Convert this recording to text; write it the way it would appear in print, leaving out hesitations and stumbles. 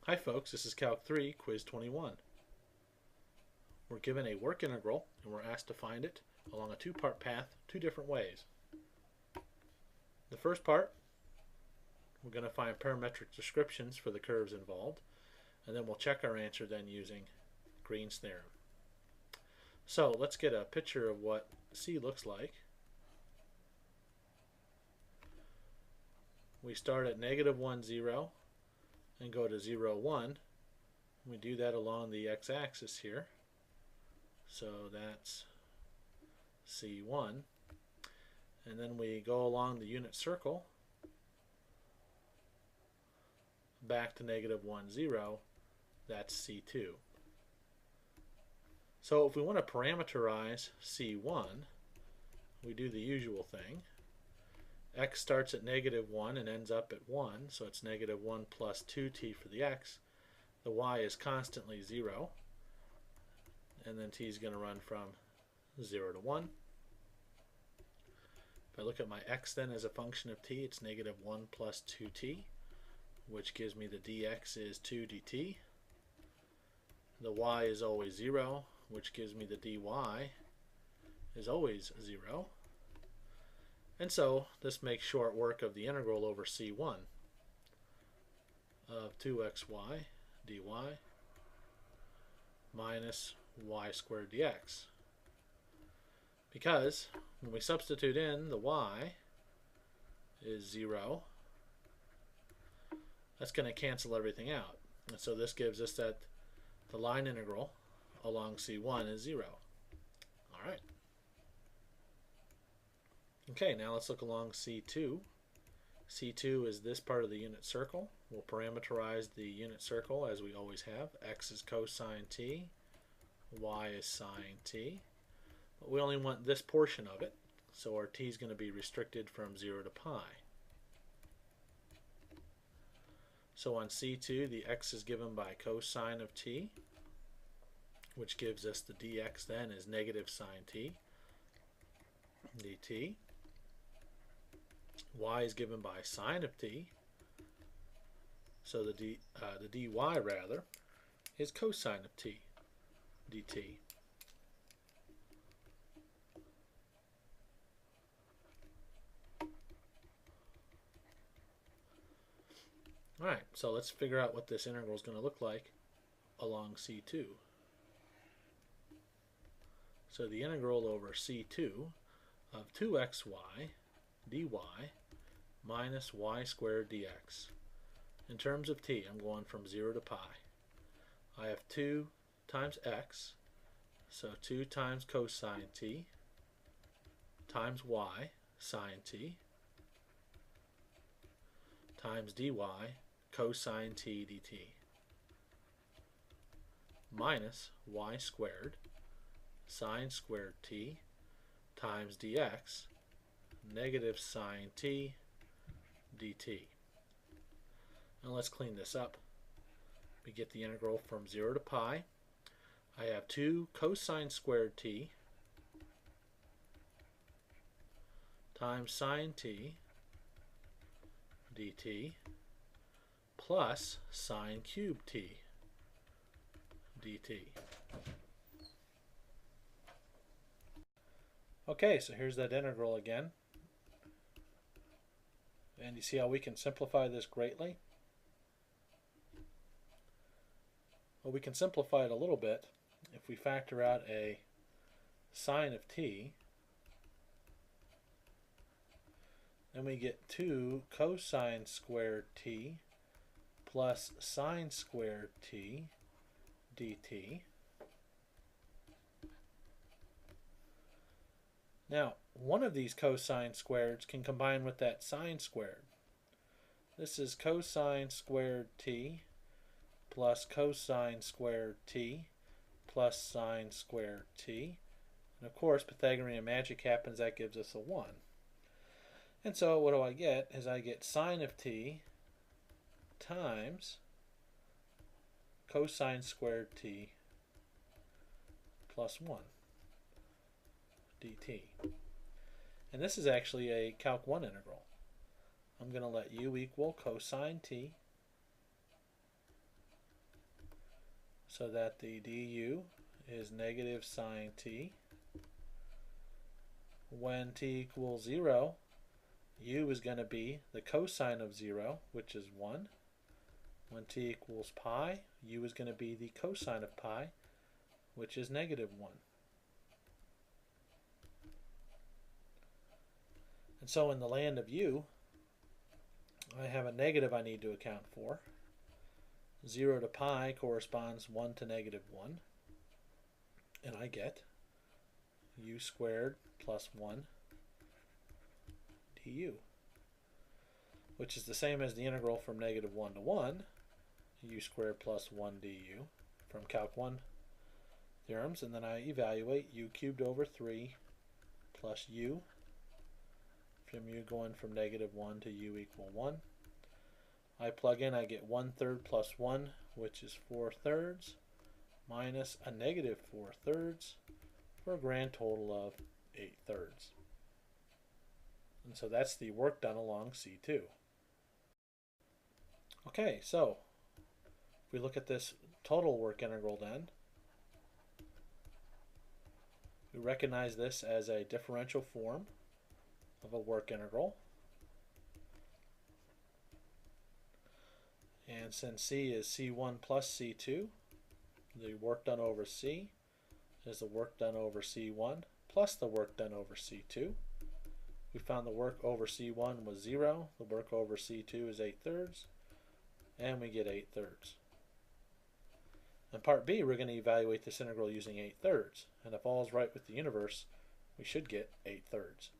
Hi folks, this is Calc 3, Quiz 21. We're given a work integral and we're asked to find it along a two-part path two different ways. The first part, we're going to find parametric descriptions for the curves involved, and then we'll check our answer then using Green's theorem. So let's get a picture of what C looks like. We start at -1, 0 and go to 0, 1. We do that along the x-axis here. So that's C1. And then we go along the unit circle back to -1, 0. That's C2. So if we want to parameterize C1, we do the usual thing. X starts at -1 and ends up at 1, so it's -1 plus 2t for the x. The y is constantly 0, and then t is going to run from 0 to 1. If I look at my x then as a function of t, it's -1 plus 2t, which gives me the dx is 2 dt. The y is always 0, which gives me the dy is always 0. And so this makes short work of the integral over C1 of 2xy dy minus y squared dx. Because when we substitute in the y is 0, that's going to cancel everything out. And so this gives us that the line integral along C1 is 0. All right. Okay, now let's look along C2. C2 is this part of the unit circle. We'll parameterize the unit circle as we always have. X is cosine t, y is sine t. But we only want this portion of it, so our t is going to be restricted from 0 to pi. So on C2, the x is given by cosine of t, which gives us the dx then is negative sine t dt. Y is given by sine of t, so the dy rather is cosine of t dt. Alright, so let's figure out what this integral is going to look like along C2. So the integral over C2 of 2xy dy minus y squared dx. In terms of t, I'm going from 0 to pi. I have 2 times x, so 2 times cosine t times y sine t times dy cosine t dt minus y squared sine squared t times dx negative sine t dt. Now let's clean this up. We get the integral from 0 to pi. I have 2 cosine squared t times sine t dt plus sine cubed t dt. Okay, so here's that integral again. And you see how we can simplify this greatly? Well, we can simplify it a little bit if we factor out a sine of t. Then we get 2 cosine squared t plus sine squared t dt. Now, one of these cosine squareds can combine with that sine squared. This is cosine squared t plus cosine squared t plus sine squared t. And of course, Pythagorean magic happens, that gives us a 1. And so what do I get? Is I get sine of t times cosine squared t plus 1 dt. And this is actually a Calc 1 integral. I'm going to let u equal cosine t so that the du is negative sine t. When t equals 0, u is going to be the cosine of 0, which is 1. When t equals pi, u is going to be the cosine of pi, which is negative 1. And so in the land of u, I have a negative I need to account for. 0 to pi corresponds 1 to negative 1. And I get u squared plus 1 du, which is the same as the integral from negative 1 to 1, u squared plus 1 du from Calc 1 theorems. And then I evaluate u cubed over 3 plus u, from u going from negative 1 to u equal 1. I plug in, I get 1/3 plus 1, which is 4/3, minus a negative 4/3, for a grand total of 8/3. And so that's the work done along C2. Okay, so if we look at this total work integral then, we recognize this as a differential form of a work integral. And since C is C1 plus C2, the work done over C is the work done over C1 plus the work done over C2. We found the work over C1 was 0, the work over C2 is 8/3, and we get 8/3. In part B, we're going to evaluate this integral using 8/3, and if all is right with the universe, we should get 8/3.